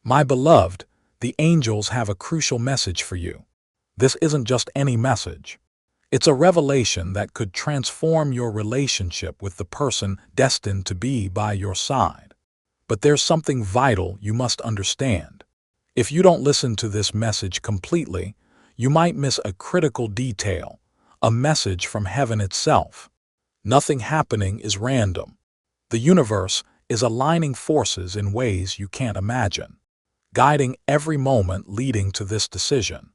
My beloved, the angels have a crucial message for you. This isn't just any message. It's a revelation that could transform your relationship with the person destined to be by your side. But there's something vital you must understand. If you don't listen to this message completely, you might miss a critical detail, a message from heaven itself. Nothing happening is random. The universe is aligning forces in ways you can't imagine, guiding every moment leading to this decision.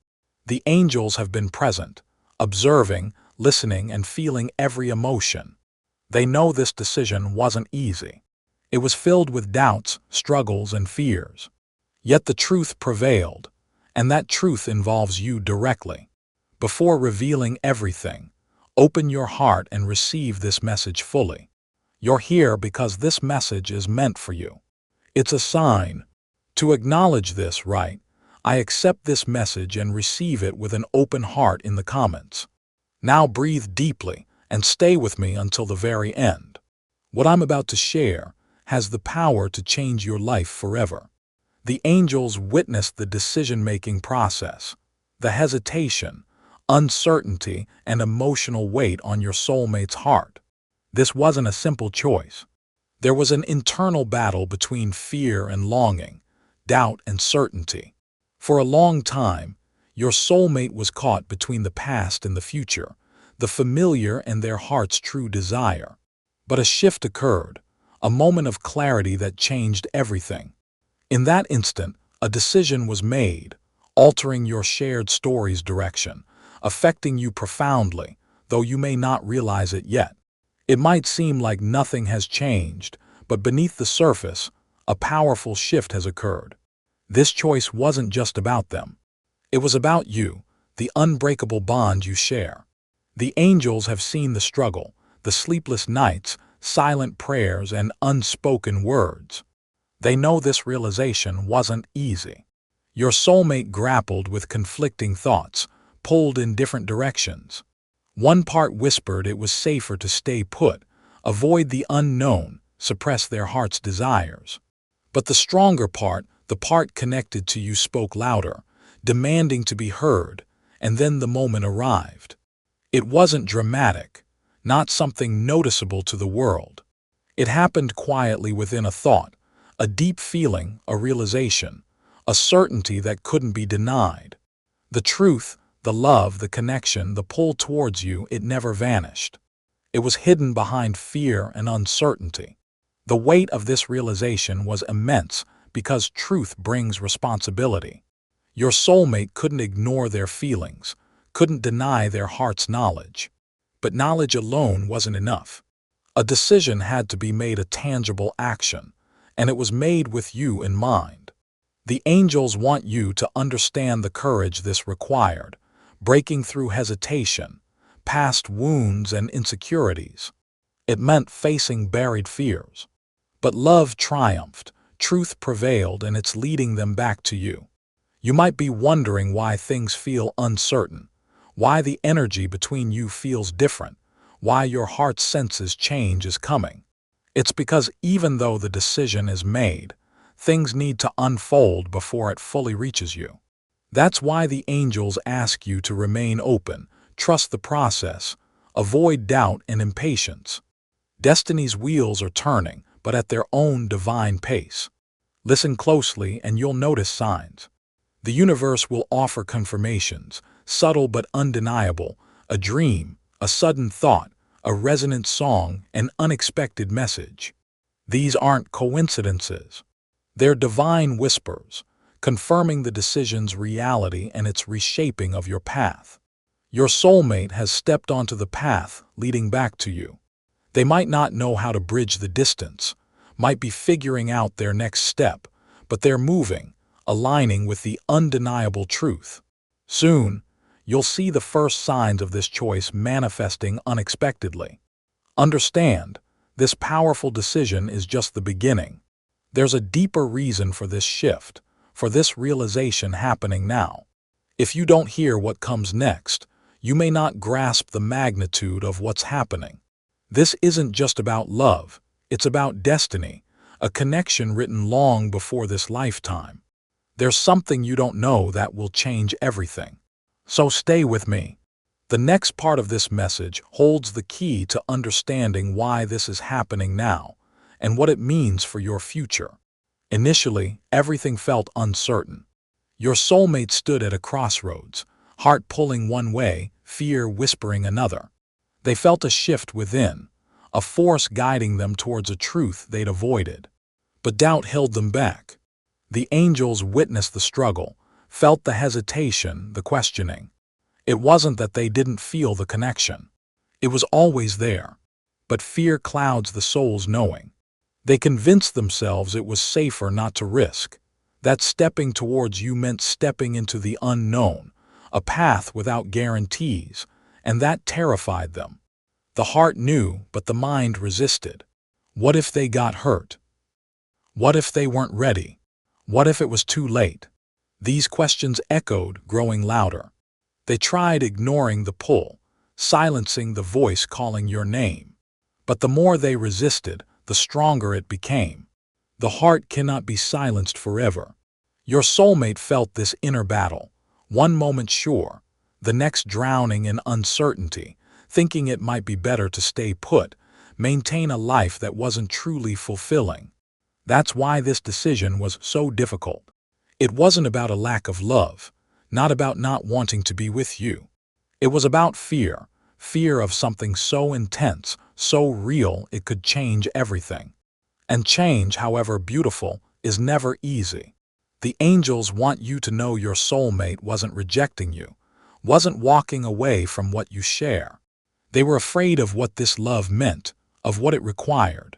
The angels have been present, observing, listening, and feeling every emotion. They know this decision wasn't easy. It was filled with doubts, struggles, and fears. Yet the truth prevailed, and that truth involves you directly. Before revealing everything, open your heart and receive this message fully. You're here because this message is meant for you. It's a sign. To acknowledge this, right? I accept this message and receive it with an open heart in the comments. Now breathe deeply and stay with me until the very end. What I'm about to share has the power to change your life forever. The angels witnessed the decision-making process, the hesitation, uncertainty, and emotional weight on your soulmate's heart. This wasn't a simple choice. There was an internal battle between fear and longing, doubt and certainty. For a long time, your soulmate was caught between the past and the future, the familiar and their heart's true desire. But a shift occurred, a moment of clarity that changed everything. In that instant, a decision was made, altering your shared story's direction, affecting you profoundly, though you may not realize it yet. It might seem like nothing has changed, but beneath the surface, a powerful shift has occurred. This choice wasn't just about them. It was about you, the unbreakable bond you share. The angels have seen the struggle, the sleepless nights, silent prayers, and unspoken words. They know this realization wasn't easy. Your soulmate grappled with conflicting thoughts, pulled in different directions. One part whispered it was safer to stay put, avoid the unknown, suppress their heart's desires. But the stronger part, the part connected to you, spoke louder, demanding to be heard, and then the moment arrived. It wasn't dramatic, not something noticeable to the world. It happened quietly within a thought, a deep feeling, a realization, a certainty that couldn't be denied. The truth, the love, the connection, the pull towards you, it never vanished. It was hidden behind fear and uncertainty. The weight of this realization was immense because truth brings responsibility. Your soulmate couldn't ignore their feelings, couldn't deny their heart's knowledge. But knowledge alone wasn't enough. A decision had to be made, a tangible action, and it was made with you in mind. The angels want you to understand the courage this required, breaking through hesitation, past wounds and insecurities. It meant facing buried fears. But love triumphed, truth prevailed, and it's leading them back to you. You might be wondering why things feel uncertain, why the energy between you feels different, why your heart senses change is coming. It's because even though the decision is made, things need to unfold before it fully reaches you. That's why the angels ask you to remain open, trust the process, avoid doubt and impatience. Destiny's wheels are turning, but at their own divine pace. Listen closely and you'll notice signs. The universe will offer confirmations, subtle but undeniable, a dream, a sudden thought, a resonant song, an unexpected message. These aren't coincidences. They're divine whispers, confirming the decision's reality and its reshaping of your path. Your soulmate has stepped onto the path leading back to you. They might not know how to bridge the distance, might be figuring out their next step, but they're moving, aligning with the undeniable truth. Soon, you'll see the first signs of this choice manifesting unexpectedly. Understand, this powerful decision is just the beginning. There's a deeper reason for this shift, for this realization happening now. If you don't hear what comes next, you may not grasp the magnitude of what's happening. This isn't just about love, it's about destiny, a connection written long before this lifetime. There's something you don't know that will change everything. So stay with me. The next part of this message holds the key to understanding why this is happening now and what it means for your future. Initially, everything felt uncertain. Your soulmate stood at a crossroads, heart pulling one way, fear whispering another. They felt a shift within, a force guiding them towards a truth they'd avoided. But doubt held them back. The angels witnessed the struggle, felt the hesitation, the questioning. It wasn't that they didn't feel the connection. It was always there. But fear clouds the soul's knowing. They convinced themselves it was safer not to risk, that stepping towards you meant stepping into the unknown, a path without guarantees, and that terrified them. The heart knew, but the mind resisted. What if they got hurt? What if they weren't ready? What if it was too late? These questions echoed, growing louder. They tried ignoring the pull, silencing the voice calling your name. But the more they resisted, the stronger it became. The heart cannot be silenced forever. Your soulmate felt this inner battle, one moment sure, the next drowning in uncertainty, thinking it might be better to stay put, maintain a life that wasn't truly fulfilling. That's why this decision was so difficult. It wasn't about a lack of love, not about not wanting to be with you. It was about fear, fear of something so intense, so real it could change everything. And change, however beautiful, is never easy. The angels want you to know your soulmate wasn't rejecting you, wasn't walking away from what you share. They were afraid of what this love meant, of what it required.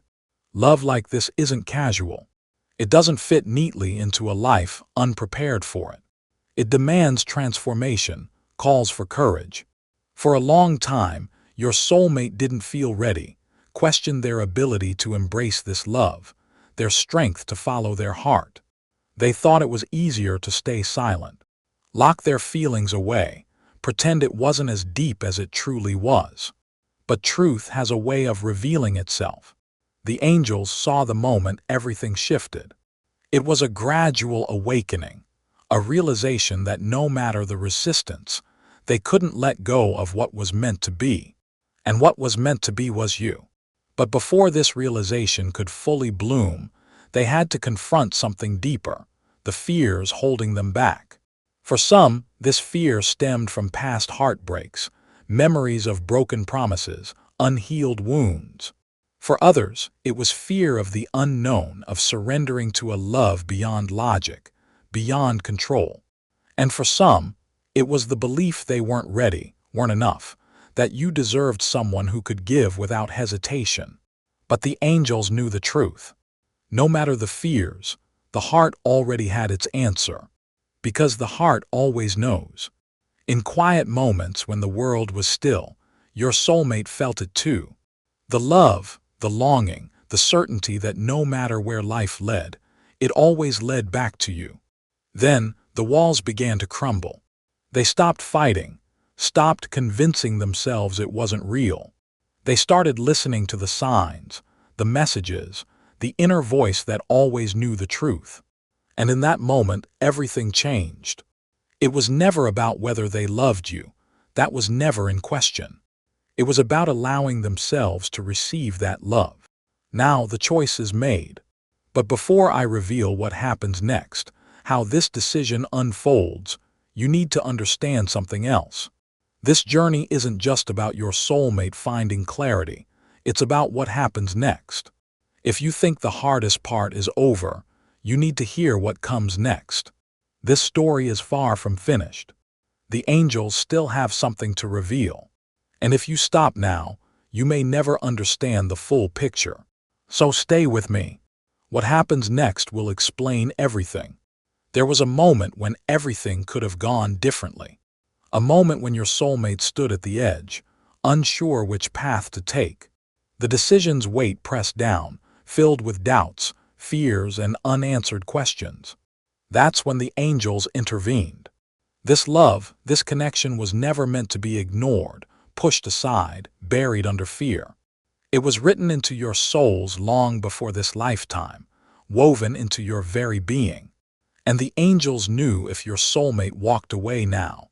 Love like this isn't casual. It doesn't fit neatly into a life unprepared for it. It demands transformation, calls for courage. For a long time, your soulmate didn't feel ready, questioned their ability to embrace this love, their strength to follow their heart. They thought it was easier to stay silent, lock their feelings away, pretend it wasn't as deep as it truly was. But truth has a way of revealing itself. The angels saw the moment everything shifted. It was a gradual awakening, a realization that no matter the resistance, they couldn't let go of what was meant to be. And what was meant to be was you. But before this realization could fully bloom, they had to confront something deeper, the fears holding them back. For some, this fear stemmed from past heartbreaks, memories of broken promises, unhealed wounds. For others, it was fear of the unknown, of surrendering to a love beyond logic, beyond control. And for some, it was the belief they weren't ready, weren't enough, that you deserved someone who could give without hesitation. But the angels knew the truth. No matter the fears, the heart already had its answer. Because the heart always knows. In quiet moments when the world was still, your soulmate felt it too. The love, the longing, the certainty that no matter where life led, it always led back to you. Then, the walls began to crumble. They stopped fighting, stopped convincing themselves it wasn't real. They started listening to the signs, the messages, the inner voice that always knew the truth. And in that moment, everything changed. It was never about whether they loved you. That was never in question. It was about allowing themselves to receive that love. Now the choice is made. But before I reveal what happens next, how this decision unfolds, you need to understand something else. This journey isn't just about your soulmate finding clarity. It's about what happens next. If you think the hardest part is over, you need to hear what comes next. This story is far from finished. The angels still have something to reveal. And if you stop now, you may never understand the full picture. So stay with me. What happens next will explain everything. There was a moment when everything could have gone differently. A moment when your soulmate stood at the edge, unsure which path to take. The decision's weight pressed down, filled with doubts, fears, and unanswered questions. That's when the angels intervened. This love, this connection was never meant to be ignored, pushed aside, buried under fear. It was written into your souls long before this lifetime, woven into your very being. And the angels knew if your soulmate walked away now,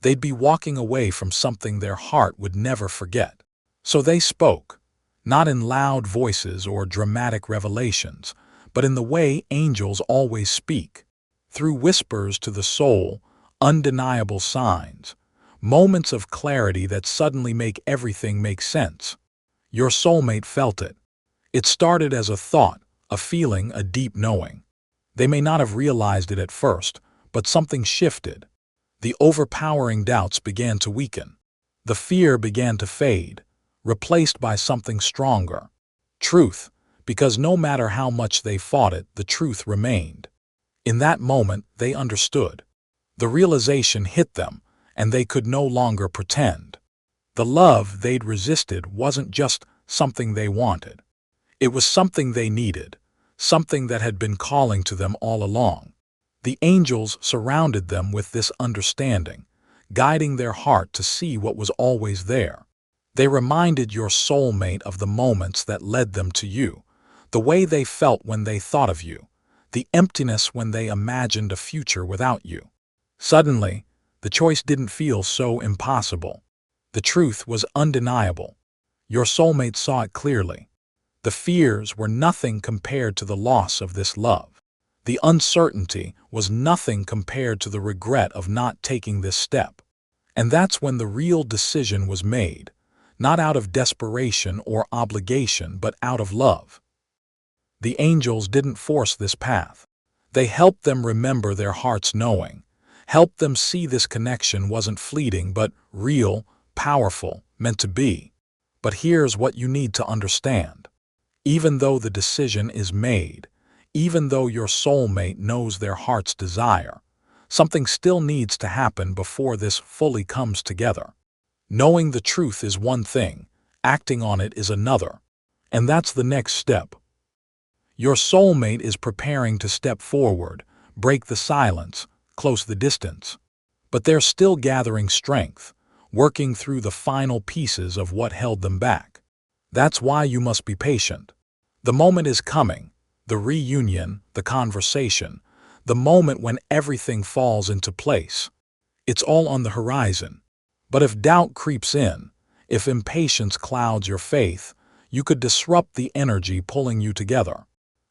they'd be walking away from something their heart would never forget. So they spoke, not in loud voices or dramatic revelations, but in the way angels always speak, through whispers to the soul, undeniable signs, moments of clarity that suddenly make everything make sense. Your soulmate felt it. It started as a thought, a feeling, a deep knowing. They may not have realized it at first, but something shifted. The overpowering doubts began to weaken. The fear began to fade, replaced by something stronger. Truth, because no matter how much they fought it, the truth remained. In that moment, they understood. The realization hit them, and they could no longer pretend. The love they'd resisted wasn't just something they wanted. It was something they needed, something that had been calling to them all along. The angels surrounded them with this understanding, guiding their heart to see what was always there. They reminded your soulmate of the moments that led them to you, the way they felt when they thought of you, the emptiness when they imagined a future without you. Suddenly, the choice didn't feel so impossible. The truth was undeniable. Your soulmate saw it clearly. The fears were nothing compared to the loss of this love. The uncertainty was nothing compared to the regret of not taking this step. And that's when the real decision was made, not out of desperation or obligation, but out of love. The angels didn't force this path. They helped them remember their heart's knowing, helped them see this connection wasn't fleeting but real, powerful, meant to be. But here's what you need to understand. Even though the decision is made, even though your soulmate knows their heart's desire, something still needs to happen before this fully comes together. Knowing the truth is one thing, acting on it is another. And that's the next step. Your soulmate is preparing to step forward, break the silence, close the distance. But they're still gathering strength, working through the final pieces of what held them back. That's why you must be patient. The moment is coming, the reunion, the conversation, the moment when everything falls into place. It's all on the horizon. But if doubt creeps in, if impatience clouds your faith, you could disrupt the energy pulling you together.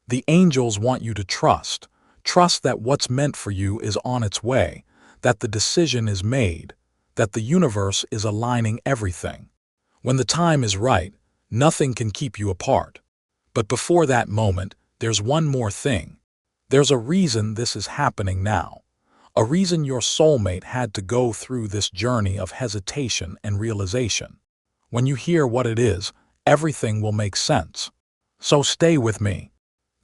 The angels want you to trust that what's meant for you is on its way, that the decision is made, that the universe is aligning everything. When the time is right, nothing can keep you apart. But before that moment, there's one more thing. There's a reason this is happening now. A reason your soulmate had to go through this journey of hesitation and realization. When you hear what it is, everything will make sense. So stay with me.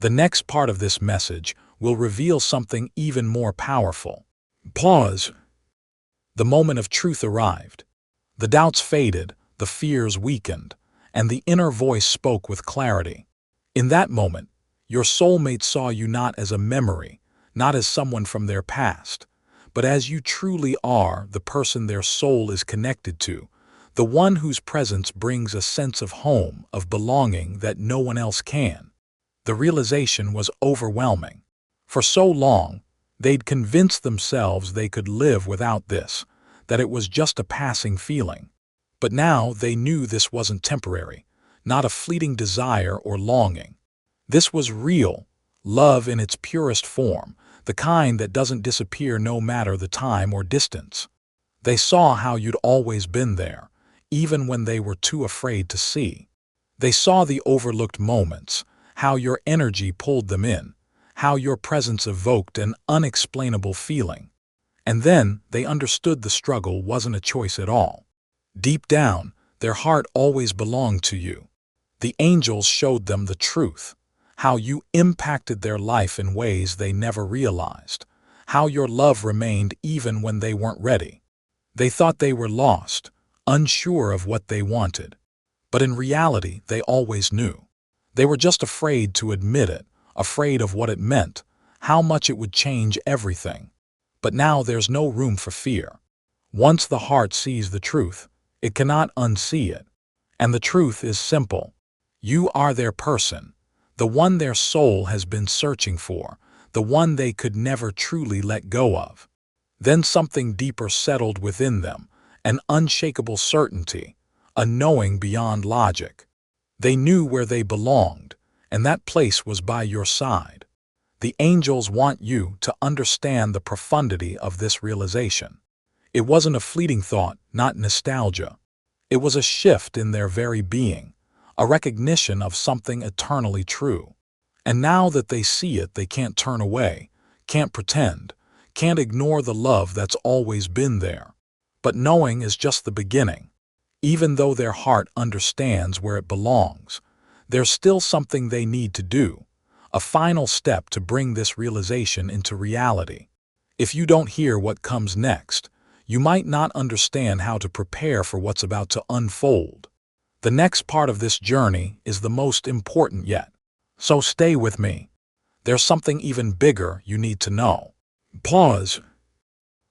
The next part of this message will reveal something even more powerful. Pause. The moment of truth arrived. The doubts faded, the fears weakened, and the inner voice spoke with clarity. In that moment, your soulmate saw you not as a memory, not as someone from their past, but as you truly are, the person their soul is connected to, the one whose presence brings a sense of home, of belonging that no one else can. The realization was overwhelming. For so long, they'd convinced themselves they could live without this, that it was just a passing feeling. But now they knew this wasn't temporary, not a fleeting desire or longing. This was real, love in its purest form, the kind that doesn't disappear no matter the time or distance. They saw how you'd always been there, even when they were too afraid to see. They saw the overlooked moments, how your energy pulled them in, how your presence evoked an unexplainable feeling. And then they understood the struggle wasn't a choice at all. Deep down, their heart always belonged to you. The angels showed them the truth, how you impacted their life in ways they never realized, how your love remained even when they weren't ready. They thought they were lost, unsure of what they wanted. But in reality, they always knew. They were just afraid to admit it, afraid of what it meant, how much it would change everything. But now there's no room for fear. Once the heart sees the truth, it cannot unsee it. And the truth is simple. You are their person, the one their soul has been searching for, the one they could never truly let go of. Then something deeper settled within them, an unshakable certainty, a knowing beyond logic. They knew where they belonged, and that place was by your side. The angels want you to understand the profundity of this realization. It wasn't a fleeting thought, not nostalgia. It was a shift in their very being, a recognition of something eternally true. And now that they see it, they can't turn away, can't pretend, can't ignore the love that's always been there. But knowing is just the beginning. Even though their heart understands where it belongs, there's still something they need to do, a final step to bring this realization into reality. If you don't hear what comes next, you might not understand how to prepare for what's about to unfold. The next part of this journey is the most important yet. So stay with me. There's something even bigger you need to know. Pause.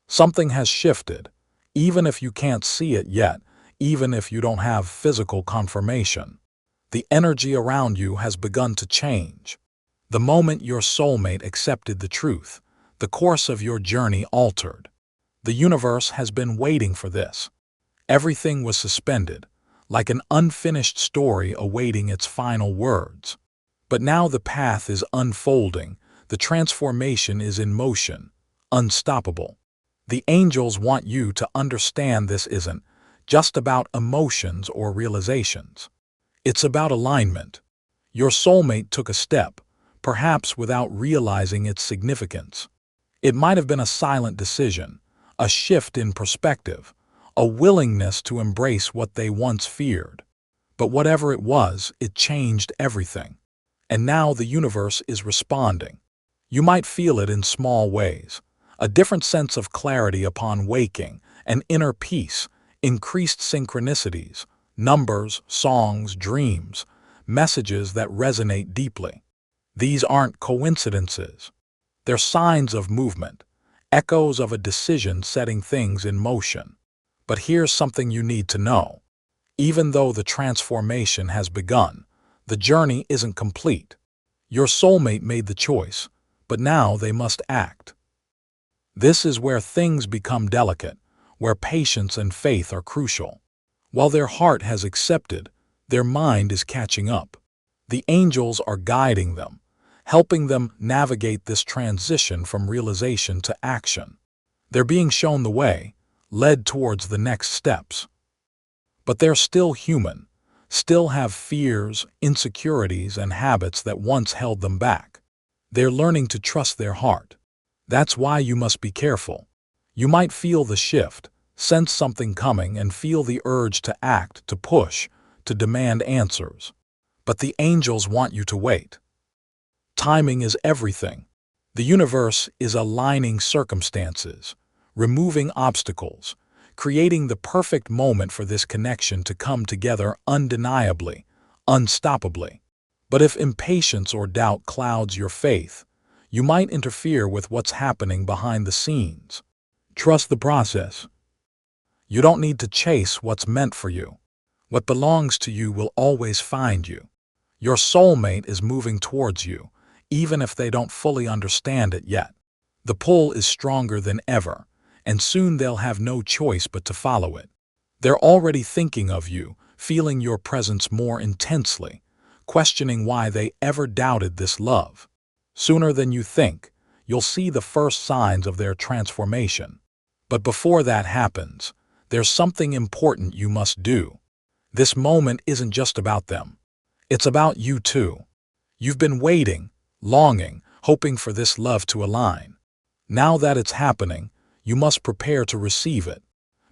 Something has shifted, even if you can't see it yet, even if you don't have physical confirmation. The energy around you has begun to change. The moment your soulmate accepted the truth, the course of your journey altered. The universe has been waiting for this. Everything was suspended, like an unfinished story awaiting its final words. But now the path is unfolding, the transformation is in motion, unstoppable. The angels want you to understand this isn't just about emotions or realizations. It's about alignment. Your soulmate took a step, perhaps without realizing its significance. It might have been a silent decision, a shift in perspective, a willingness to embrace what they once feared. But whatever it was, it changed everything. And now the universe is responding. You might feel it in small ways, a different sense of clarity upon waking, an inner peace, increased synchronicities, numbers, songs, dreams, messages that resonate deeply. These aren't coincidences. They're signs of movement, echoes of a decision setting things in motion. But here's something you need to know. Even though the transformation has begun, the journey isn't complete. Your soulmate made the choice, but now they must act. This is where things become delicate, where patience and faith are crucial. While their heart has accepted, their mind is catching up. The angels are guiding them, helping them navigate this transition from realization to action. They're being shown the way, led towards the next steps. But they're still human, still have fears, insecurities, and habits that once held them back. They're learning to trust their heart. That's why you must be careful. You might feel the shift, sense something coming, and feel the urge to act, to push, to demand answers. But the angels want you to wait. Timing is everything. The universe is aligning circumstances, removing obstacles, creating the perfect moment for this connection to come together undeniably, unstoppably. But if impatience or doubt clouds your faith, you might interfere with what's happening behind the scenes. Trust the process. You don't need to chase what's meant for you. What belongs to you will always find you. Your soulmate is moving towards you, even if they don't fully understand it yet. The pull is stronger than ever, and soon they'll have no choice but to follow it. They're already thinking of you, feeling your presence more intensely, questioning why they ever doubted this love. Sooner than you think, you'll see the first signs of their transformation. But before that happens, there's something important you must do. This moment isn't just about them. It's about you too. You've been waiting, longing, hoping for this love to align. Now that it's happening, you must prepare to receive it.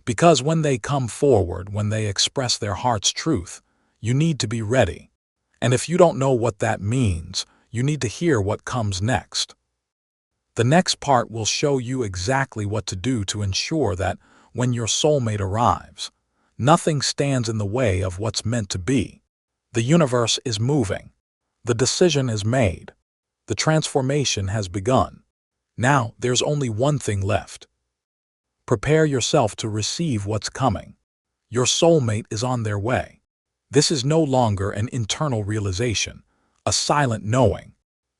Because when they come forward, when they express their heart's truth, you need to be ready. And if you don't know what that means, you need to hear what comes next. The next part will show you exactly what to do to ensure that when your soulmate arrives, nothing stands in the way of what's meant to be. The universe is moving. The decision is made. The transformation has begun. Now there's only one thing left. Prepare yourself to receive what's coming. Your soulmate is on their way. This is no longer an internal realization, a silent knowing.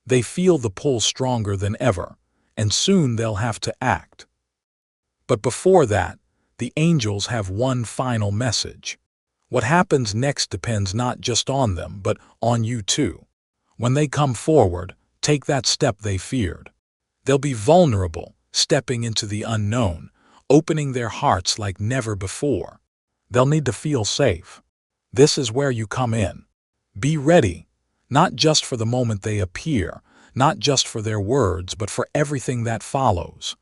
They feel the pull stronger than ever, and soon they'll have to act. But before that, the angels have one final message. What happens next depends not just on them, but on you too. When they come forward, take that step they feared. They'll be vulnerable, stepping into the unknown, opening their hearts like never before. They'll need to feel safe. This is where you come in. Be ready, not just for the moment they appear, not just for their words, but for everything that follows.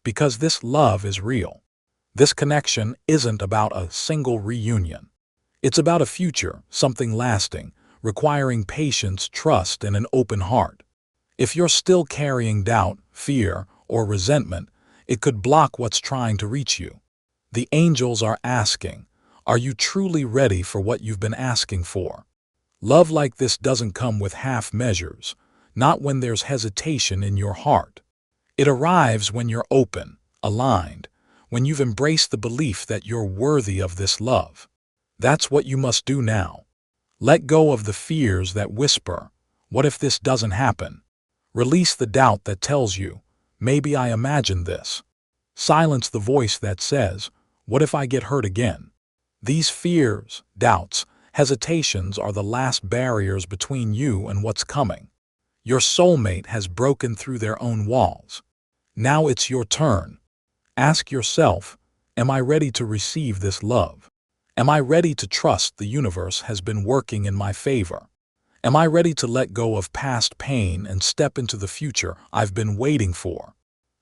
Because this love is real. This connection isn't about a single reunion. It's about a future, something lasting, requiring patience, trust, and an open heart. If you're still carrying doubt, fear, or resentment, it could block what's trying to reach you. The angels are asking, are you truly ready for what you've been asking for? Love like this doesn't come with half measures, not when there's hesitation in your heart. It arrives when you're open, aligned, when you've embraced the belief that you're worthy of this love. That's what you must do now. Let go of the fears that whisper, what if this doesn't happen? Release the doubt that tells you, maybe I imagined this. Silence the voice that says, what if I get hurt again? These fears, doubts, hesitations are the last barriers between you and what's coming. Your soulmate has broken through their own walls. Now it's your turn. Ask yourself, am I ready to receive this love? Am I ready to trust the universe has been working in my favor? Am I ready to let go of past pain and step into the future I've been waiting for?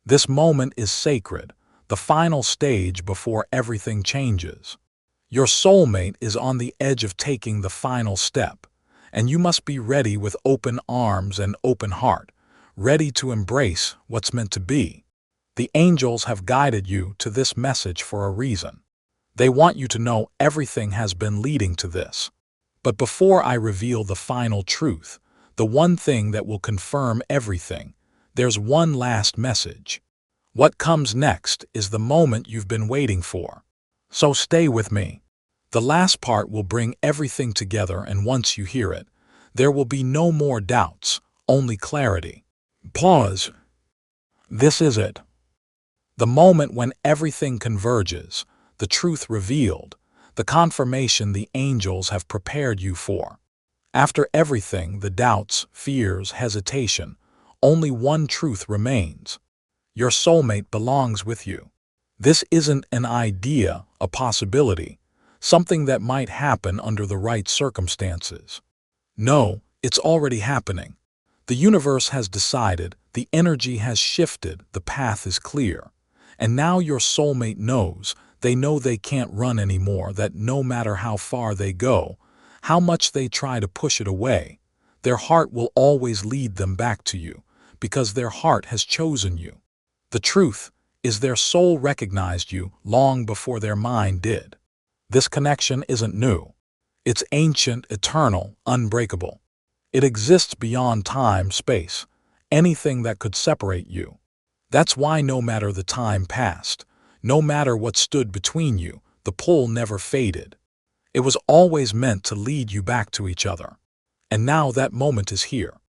This moment is sacred, the final stage before everything changes. Your soulmate is on the edge of taking the final step, and you must be ready with open arms and open heart, ready to embrace what's meant to be. The angels have guided you to this message for a reason. They want you to know everything has been leading to this. But before I reveal the final truth, the one thing that will confirm everything, there's one last message. What comes next is the moment you've been waiting for. So stay with me. The last part will bring everything together, and once you hear it, there will be no more doubts, only clarity. Pause. This is it. The moment when everything converges, the truth revealed, the confirmation the angels have prepared you for. After everything, the doubts, fears, hesitation, only one truth remains. Your soulmate belongs with you. This isn't an idea, a possibility, something that might happen under the right circumstances. No, it's already happening. The universe has decided, the energy has shifted, the path is clear. And now your soulmate knows, they know they can't run anymore, that no matter how far they go, how much they try to push it away, their heart will always lead them back to you, because their heart has chosen you. The truth is their soul recognized you long before their mind did. This connection isn't new. It's ancient, eternal, unbreakable. It exists beyond time, space, anything that could separate you. That's why no matter the time passed, no matter what stood between you, the pull never faded. It was always meant to lead you back to each other. And now that moment is here.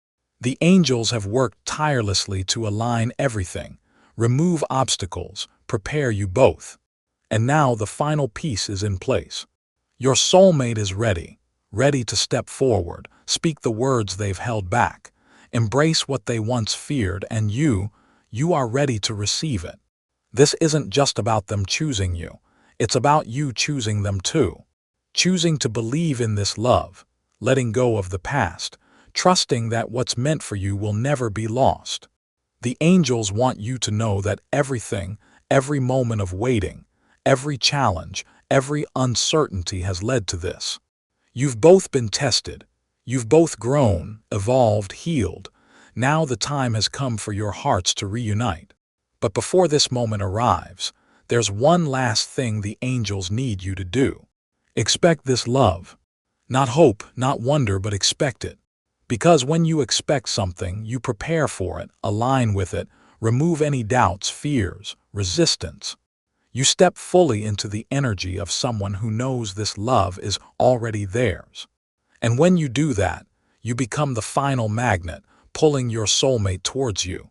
The angels have worked tirelessly to align everything, remove obstacles, prepare you both. And now the final piece is in place. Your soulmate is ready, ready to step forward, speak the words they've held back, embrace what they once feared, and you are ready to receive it. This isn't just about them choosing you, it's about you choosing them too. Choosing to believe in this love, letting go of the past, trusting that what's meant for you will never be lost. The angels want you to know that everything, every moment of waiting, every challenge, every uncertainty has led to this. You've both been tested. You've both grown, evolved, healed. Now the time has come for your hearts to reunite. But before this moment arrives, there's one last thing the angels need you to do. Expect this love. Not hope, not wonder, but expect it. Because when you expect something, you prepare for it, align with it, remove any doubts, fears, resistance. You step fully into the energy of someone who knows this love is already theirs. And when you do that, you become the final magnet, pulling your soulmate towards you.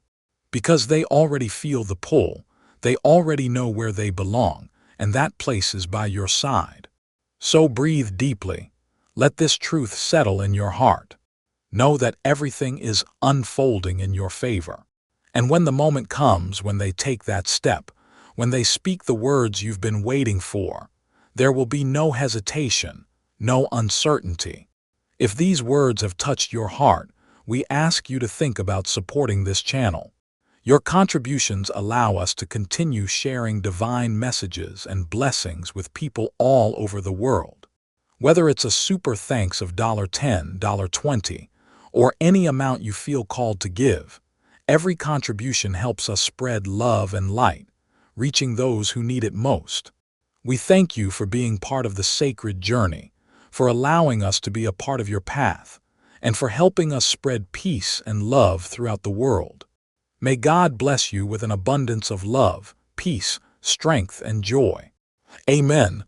Because they already feel the pull, they already know where they belong, and that place is by your side. So breathe deeply. Let this truth settle in your heart. Know that everything is unfolding in your favor. And when the moment comes when they take that step, when they speak the words you've been waiting for, there will be no hesitation, no uncertainty. If these words have touched your heart, we ask you to think about supporting this channel. Your contributions allow us to continue sharing divine messages and blessings with people all over the world. Whether it's a super thanks of $10, $20, or any amount you feel called to give, every contribution helps us spread love and light, reaching those who need it most. We thank you for being part of the sacred journey, for allowing us to be a part of your path, and for helping us spread peace and love throughout the world. May God bless you with an abundance of love, peace, strength, and joy. Amen.